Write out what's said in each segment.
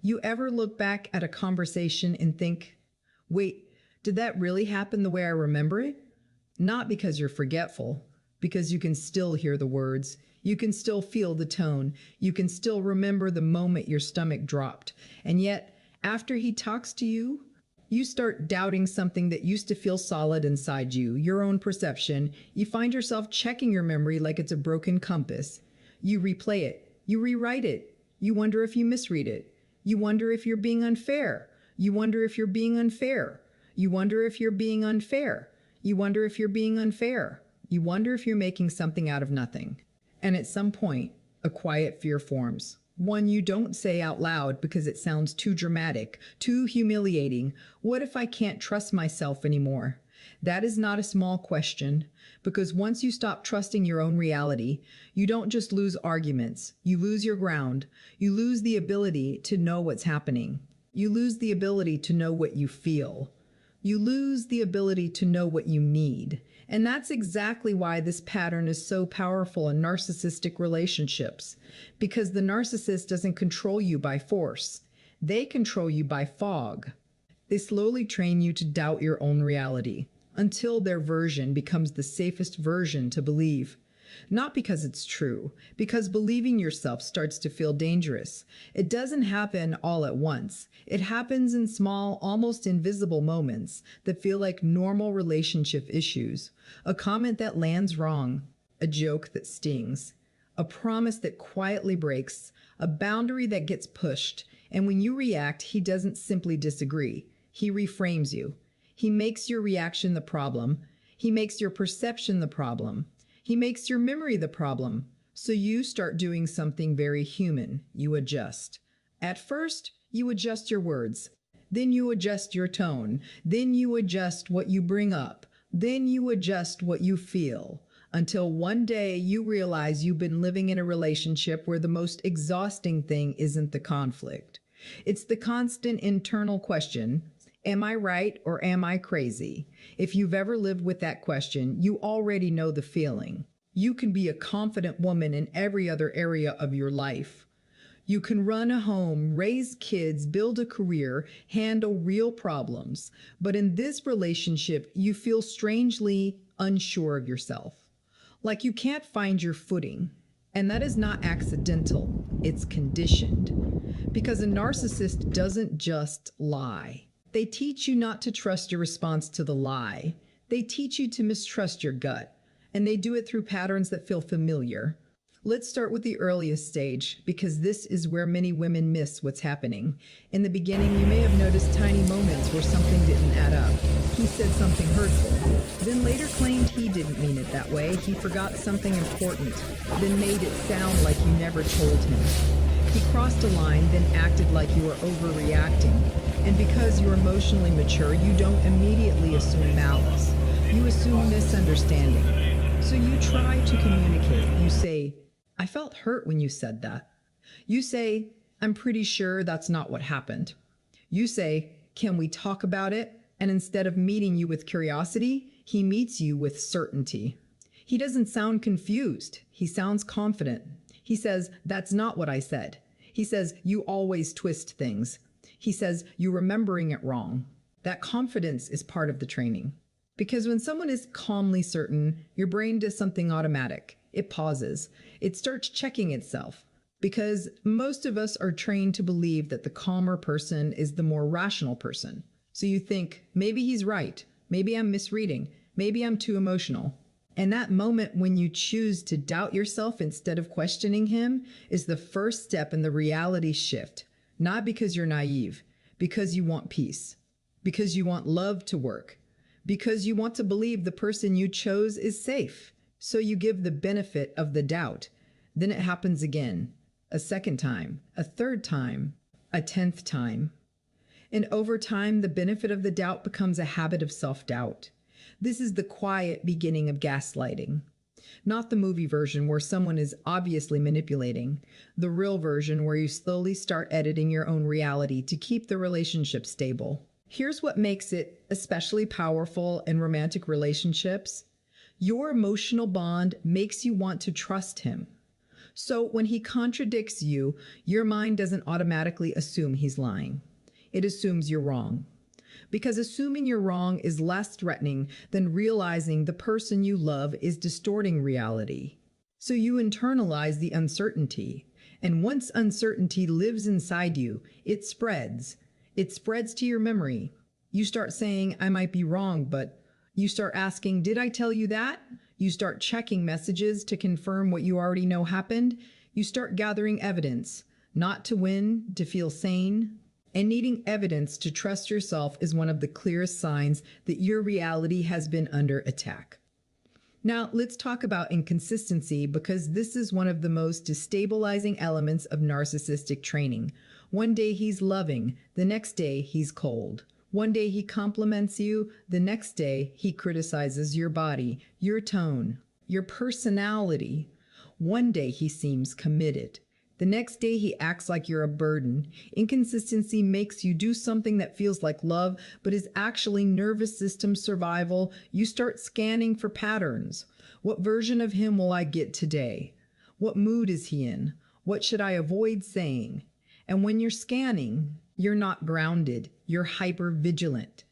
You ever look back at a conversation and think, wait, did that really happen the way I remember it? Not because you're forgetful, because you can still hear the words, you can still feel the tone, you can still remember the moment your stomach dropped. And yet, after he talks to you, you start doubting something that used to feel solid inside you, your own perception. You find yourself checking your memory like it's a broken compass. You replay it, you rewrite it, you wonder if you misread it. You wonder if you're being unfair. You wonder if you're being unfair. You wonder if you're being unfair. You wonder if you're being unfair. You wonder if you're making something out of nothing. And at some point, a quiet fear forms. One you don't say out loud because it sounds too dramatic, too humiliating. What if I can't trust myself anymore? That is not a small question, because once you stop trusting your own reality, you don't just lose arguments, you lose your ground, you lose the ability to know what's happening. You lose the ability to know what you feel. You lose the ability to know what you need. And that's exactly why this pattern is so powerful in narcissistic relationships, because the narcissist doesn't control you by force. They control you by fog. They slowly train you to doubt your own reality until their version becomes the safest version to believe. Not because it's true, because believing yourself starts to feel dangerous. It doesn't happen all at once. It happens in small, almost invisible moments that feel like normal relationship issues. A comment that lands wrong, a joke that stings, a promise that quietly breaks, a boundary that gets pushed. And when you react, he doesn't simply disagree. He reframes you. He makes your reaction the problem. He makes your perception the problem. He makes your memory the problem. So you start doing something very human. You adjust. At first, you adjust your words. Then you adjust your tone. Then you adjust what you bring up. Then you adjust what you feel. Until one day you realize you've been living in a relationship where the most exhausting thing isn't the conflict. It's the constant internal question, am I right or am I crazy? If you've ever lived with that question, you already know the feeling. You can be a confident woman in every other area of your life. You can run a home, raise kids, build a career, handle real problems. But in this relationship, you feel strangely unsure of yourself. Like you can't find your footing. And that is not accidental, it's conditioned. Because a narcissist doesn't just lie. They teach you not to trust your response to the lie. They teach you to mistrust your gut. And they do it through patterns that feel familiar. Let's start with the earliest stage, because this is where many women miss what's happening. In the beginning, you may have noticed tiny moments where something didn't add up. He said something hurtful, then later claimed he didn't mean it that way. He forgot something important, then made it sound like you never told him. He crossed a line, then acted like you were overreacting. And because you're emotionally mature, you don't immediately assume malice. You assume misunderstanding. So you try to communicate. You say, I felt hurt when you said that. You say, I'm pretty sure that's not what happened. You say, can we talk about it? And instead of meeting you with curiosity, he meets you with certainty. He doesn't sound confused. He sounds confident. He says, that's not what I said. He says, you always twist things. He says, you're remembering it wrong. That confidence is part of the training. Because when someone is calmly certain, your brain does something automatic. It pauses. It starts checking itself. Because most of us are trained to believe that the calmer person is the more rational person. So you think, maybe he's right. Maybe I'm misreading. Maybe I'm too emotional. And that moment when you choose to doubt yourself instead of questioning him is the first step in the reality shift. Not because you're naive, because you want peace, because you want love to work, because you want to believe the person you chose is safe. So you give the benefit of the doubt. Then it happens again, a second time, a third time, a 10th time. And over time, the benefit of the doubt becomes a habit of self-doubt. This is the quiet beginning of gaslighting. Not the movie version where someone is obviously manipulating. The real version where you slowly start editing your own reality to keep the relationship stable. Here's what makes it especially powerful in romantic relationships. Your emotional bond makes you want to trust him. So when he contradicts you, your mind doesn't automatically assume he's lying. It assumes you're wrong. Because assuming you're wrong is less threatening than realizing the person you love is distorting reality. So you internalize the uncertainty. And once uncertainty lives inside you, it spreads. It spreads to your memory. You start saying, I might be wrong, but you start asking, did I tell you that? You start checking messages to confirm what you already know happened. You start gathering evidence, not to win, to feel sane. And needing evidence to trust yourself is one of the clearest signs that your reality has been under attack. Now, let's talk about inconsistency, because this is one of the most destabilizing elements of narcissistic training. One day he's loving, the next day he's cold. One day he compliments you, the next day he criticizes your body, your tone, your personality. One day he seems committed. The next day he acts like you're a burden. Inconsistency makes you do something that feels like love, but is actually nervous system survival. You start scanning for patterns. What version of him will I get today? What mood is he in? What should I avoid saying? And when you're scanning, you're not grounded. You're hyper-vigilant.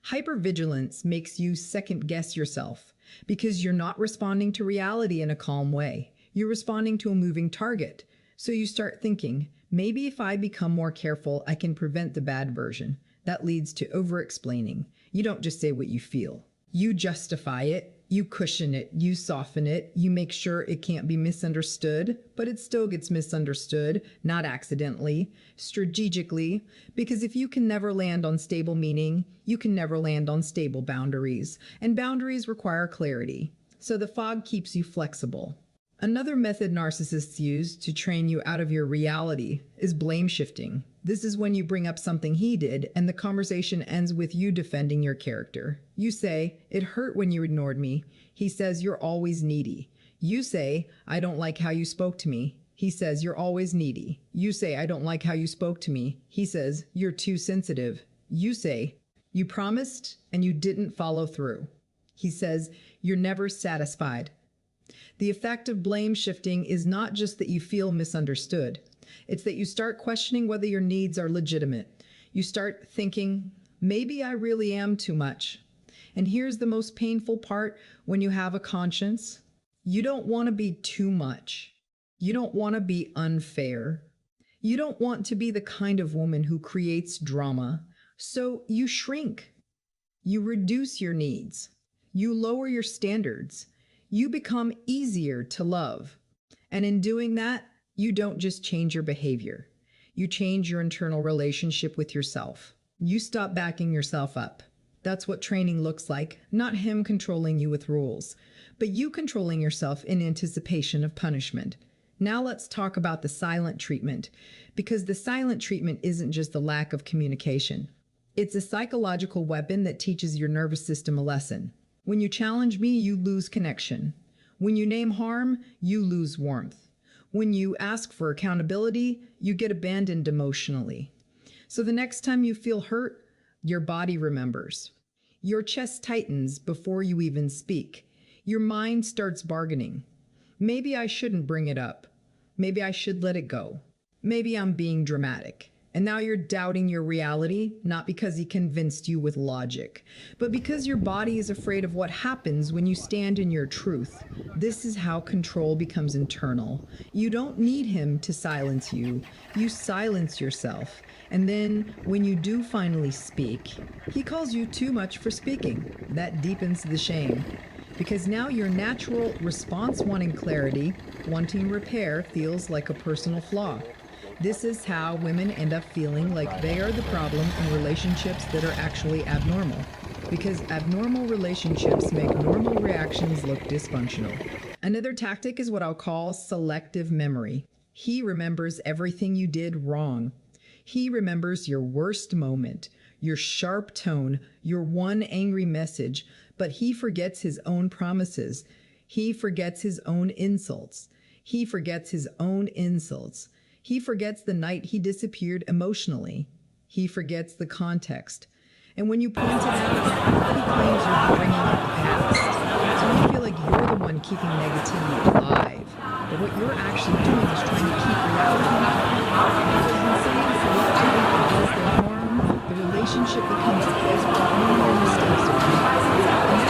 Hypervigilance makes you second-guess yourself because you're not responding to reality in a calm way. You're responding to a moving target. So you start thinking, maybe if I become more careful, I can prevent the bad version. That leads to over-explaining. You don't just say what you feel. You justify it. You cushion it. You soften it. You make sure it can't be misunderstood, but it still gets misunderstood, not accidentally, strategically, because if you can never land on stable meaning, you can never land on stable boundaries, and boundaries require clarity. So the fog keeps you flexible. Another method narcissists use to train you out of your reality is blame shifting. This is when you bring up something he did and the conversation ends with you defending your character. You say, "It hurt when you ignored me." He says, "You're always needy." You say, "I don't like how you spoke to me." He says, "You're always needy." You say, "I don't like how you spoke to me." He says, "You're too sensitive." You say, "You promised and you didn't follow through." He says, "You're never satisfied." The effect of blame shifting is not just that you feel misunderstood. It's that you start questioning whether your needs are legitimate. You start thinking, maybe I really am too much. And here's the most painful part when you have a conscience. You don't want to be too much. You don't want to be unfair. You don't want to be the kind of woman who creates drama. So you shrink. You reduce your needs. You lower your standards. You become easier to love. And in doing that, you don't just change your behavior. You change your internal relationship with yourself. You stop backing yourself up. That's what training looks like, not him controlling you with rules, but you controlling yourself in anticipation of punishment. Now let's talk about the silent treatment, because the silent treatment isn't just the lack of communication. It's a psychological weapon that teaches your nervous system a lesson. When you challenge me, you lose connection. When you name harm, you lose warmth. When you ask for accountability, you get abandoned emotionally. So the next time you feel hurt, your body remembers. Your chest tightens before you even speak. Your mind starts bargaining. Maybe I shouldn't bring it up. Maybe I should let it go. Maybe I'm being dramatic. And now you're doubting your reality, not because he convinced you with logic, but because your body is afraid of what happens when you stand in your truth. This is how control becomes internal. You don't need him to silence you. You silence yourself. And then when you do finally speak, he calls you too much for speaking. That deepens the shame. Because now your natural response wanting clarity, wanting repair, feels like a personal flaw. This is how women end up feeling like they are the problem in relationships that are actually abnormal, because abnormal relationships make normal reactions look dysfunctional. Another tactic is what I'll call selective memory. He remembers everything you did wrong. He remembers your worst moment, your sharp tone, your one angry message, but he forgets his own promises. He forgets his own insults. He forgets his own insults. He forgets the night he disappeared emotionally. He forgets the context. And when you point it out, he claims you're bringing up the past. So you feel like you're the one keeping negativity alive. but what you're actually doing is trying to keep reality. Because when someone selectively does their harm, the relationship becomes a place where only your mistakes are made.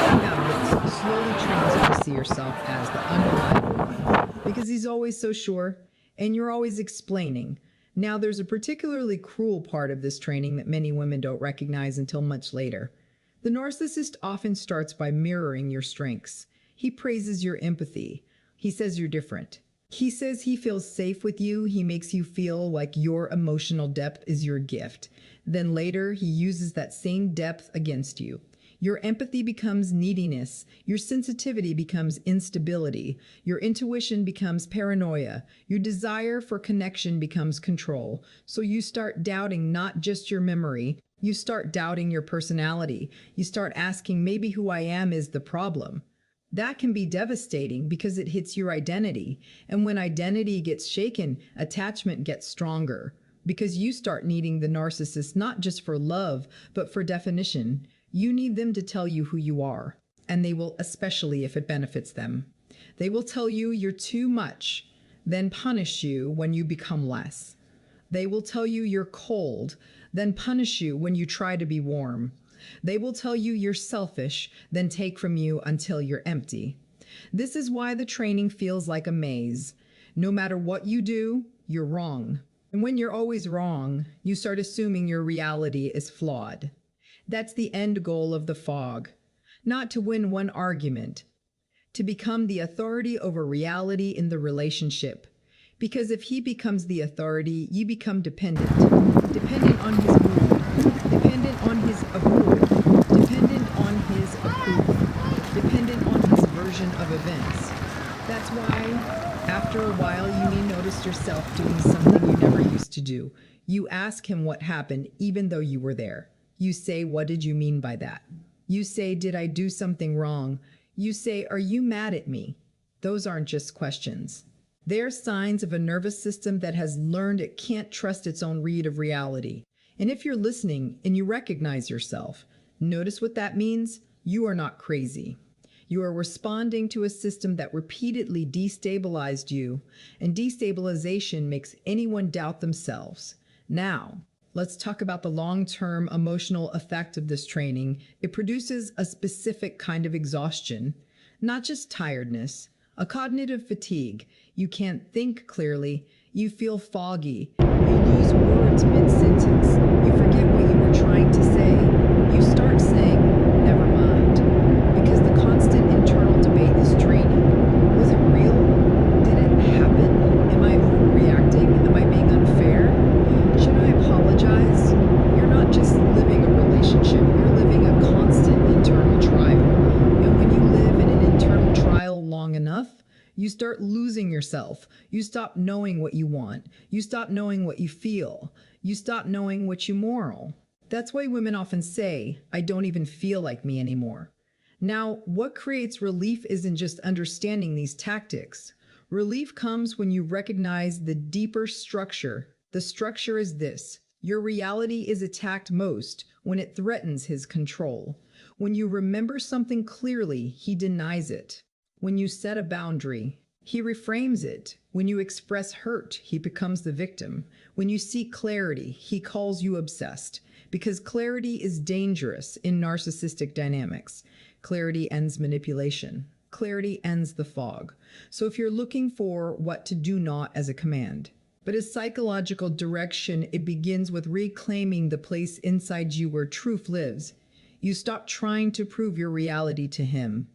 And that imbalance slowly trains you to see yourself as the unreliable one. Because he's always so sure, and you're always explaining. Now, there's a particularly cruel part of this training that many women don't recognize until much later. The narcissist often starts by mirroring your strengths. He praises your empathy. He says you're different. He says he feels safe with you. He makes you feel like your emotional depth is your gift. Then later, he uses that same depth against you. Your empathy becomes neediness. Your sensitivity becomes instability. Your intuition becomes paranoia. Your desire for connection becomes control. So you start doubting not just your memory. You start doubting your personality. You start asking, maybe who I am is the problem. That can be devastating because it hits your identity. And when identity gets shaken, attachment gets stronger. Because you start needing the narcissist not just for love, but for definition. You need them to tell you who you are, and they will, especially if it benefits them. They will tell you you're too much, then punish you when you become less. They will tell you you're cold, then punish you when you try to be warm. They will tell you you're selfish, then take from you until you're empty. This is why the training feels like a maze. No matter what you do, you're wrong. And when you're always wrong, you start assuming your reality is flawed. That's the end goal of the fog. Not to win one argument, to become the authority over reality in the relationship. Because if he becomes the authority, you become dependent. Dependent on his mood, dependent on his approval, dependent on his approval, dependent on his version of events. That's why, after a while, you may notice yourself doing something you never used to do. You ask him what happened, even though you were there. You say, what did you mean by that? You say, did I do something wrong? You say, are you mad at me? Those aren't just questions. They're signs of a nervous system that has learned it can't trust its own read of reality. And if you're listening and you recognize yourself, notice what that means. You are not crazy. You are responding to a system that repeatedly destabilized you, and destabilization makes anyone doubt themselves. Now, let's talk about the long-term emotional effect of this training. It produces a specific kind of exhaustion, not just tiredness, a cognitive fatigue. You can't think clearly. You feel foggy. You lose words mid-sentence. You forget what you were trying to say. You start saying, never mind. Because the constant internal debate is draining. Was it real? Did it happen? Am I overreacting? Am I being unfair? Should I apologize? You're not just living a relationship, you're living a constant internal trial. And when you live in an internal trial long enough, you start losing yourself. You stop knowing what you want. You stop knowing what you feel. You stop knowing what you moral. That's why women often say, I don't even feel like me anymore. Now, what creates relief isn't just understanding these tactics. Relief comes when you recognize the deeper structure. The structure is this. Your reality is attacked most when it threatens his control. When you remember something clearly, he denies it. When you set a boundary, he reframes it. When you express hurt, he becomes the victim. When you seek clarity, he calls you obsessed. Because clarity is dangerous in narcissistic dynamics. Clarity ends manipulation. Clarity ends the fog. So if you're looking for what to do not as a command, but as psychological direction, it begins with reclaiming the place inside you where truth lives. You stop trying to prove your reality to him,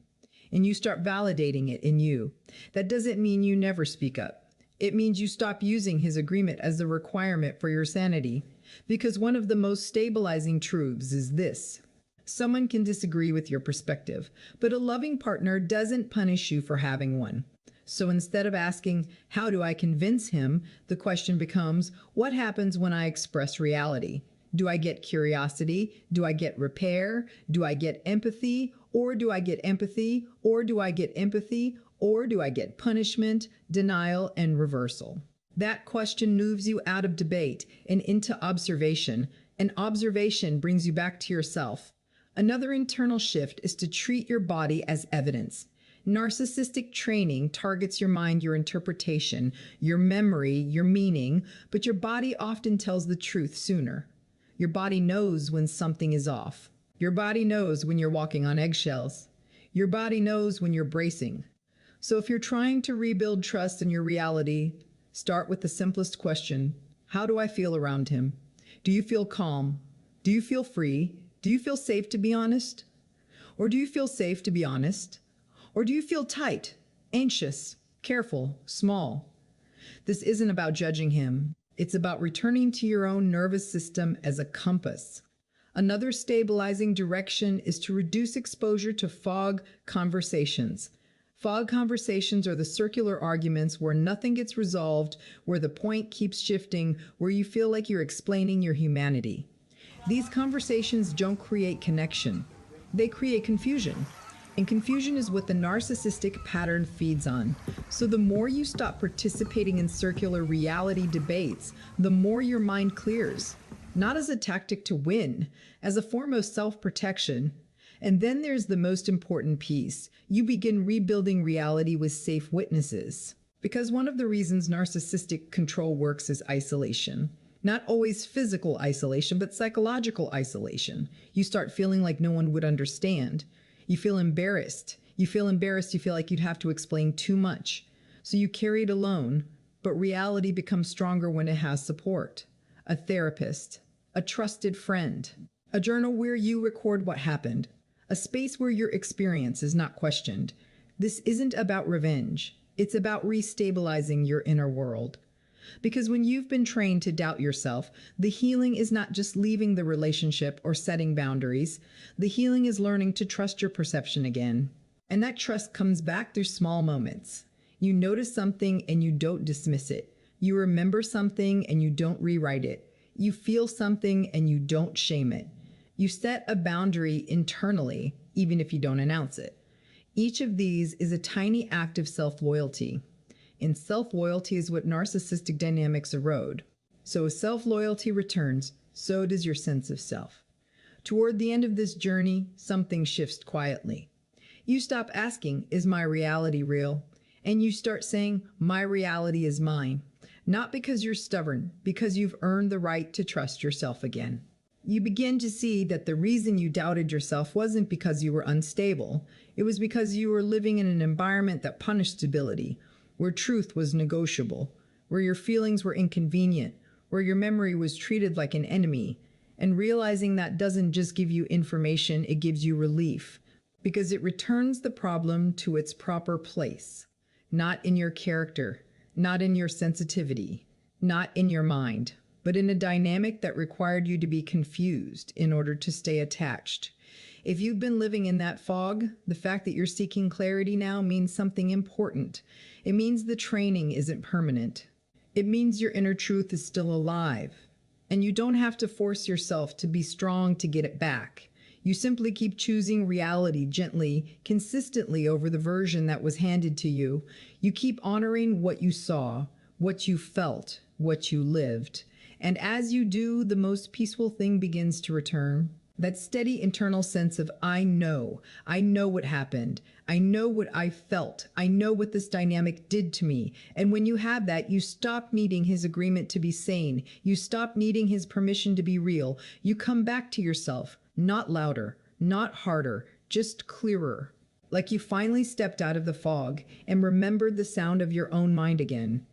and you start validating it in you. That doesn't mean you never speak up. It means you stop using his agreement as the requirement for your sanity. Because one of the most stabilizing truths is this. Someone can disagree with your perspective, but a loving partner doesn't punish you for having one. So instead of asking, how do I convince him? The question becomes, what happens when I express reality? Do I get curiosity? Do I get repair? Do I get empathy? Or do I get empathy? Or do I get empathy? Or do I get punishment, denial, and reversal? That question moves you out of debate and into observation, and observation brings you back to yourself. Another internal shift is to treat your body as evidence. Narcissistic training targets your mind, your interpretation, your memory, your meaning, but your body often tells the truth sooner. Your body knows when something is off. Your body knows when you're walking on eggshells. Your body knows when you're bracing. So if you're trying to rebuild trust in your reality, start with the simplest question. How do I feel around him? Do you feel calm? Do you feel free? Do you feel safe to be honest? Or do you feel safe to be honest? Or do you feel tight, anxious, careful, small? This isn't about judging him. It's about returning to your own nervous system as a compass. Another stabilizing direction is to reduce exposure to fog conversations. Fog conversations are the circular arguments where nothing gets resolved, where the point keeps shifting, where you feel like you're explaining your humanity. These conversations don't create connection. They create confusion. And confusion is what the narcissistic pattern feeds on. So the more you stop participating in circular reality debates, the more your mind clears. Not as a tactic to win, as a form of self-protection. And then there's the most important piece. You begin rebuilding reality with safe witnesses. Because one of the reasons narcissistic control works is isolation. Not always physical isolation, but psychological isolation. You start feeling like no one would understand. You feel embarrassed. You feel like you'd have to explain too much. So you carry it alone, but reality becomes stronger when it has support. A therapist, a trusted friend, a journal where you record what happened, a space where your experience is not questioned. This isn't about revenge. It's about restabilizing your inner world. Because when you've been trained to doubt yourself, the healing is not just leaving the relationship or setting boundaries. The healing is learning to trust your perception again. And that trust comes back through small moments. You notice something and you don't dismiss it. You remember something and you don't rewrite it. You feel something and you don't shame it. You set a boundary internally, even if you don't announce it. Each of these is a tiny act of self-loyalty. And self-loyalty is what narcissistic dynamics erode. So as self-loyalty returns, so does your sense of self. Toward the end of this journey, something shifts quietly. You stop asking, is my reality real? And you start saying, my reality is mine. Not because you're stubborn, because you've earned the right to trust yourself again. You begin to see that the reason you doubted yourself wasn't because you were unstable. It was because you were living in an environment that punished stability, where truth was negotiable, where your feelings were inconvenient, where your memory was treated like an enemy. And realizing that doesn't just give you information, it gives you relief, because it returns the problem to its proper place, not in your character, not in your sensitivity, not in your mind, but in a dynamic that required you to be confused in order to stay attached. If you've been living in that fog, the fact that you're seeking clarity now means something important. It means the training isn't permanent. It means your inner truth is still alive. And you don't have to force yourself to be strong to get it back. You simply keep choosing reality gently, consistently over the version that was handed to you. You keep honoring what you saw, what you felt, what you lived. And as you do, the most peaceful thing begins to return. That steady internal sense of, I know what happened. I know what I felt. I know what this dynamic did to me. And when you have that, you stop needing his agreement to be sane. You stop needing his permission to be real. You come back to yourself, not louder, not harder, just clearer. Like you finally stepped out of the fog and remembered the sound of your own mind again.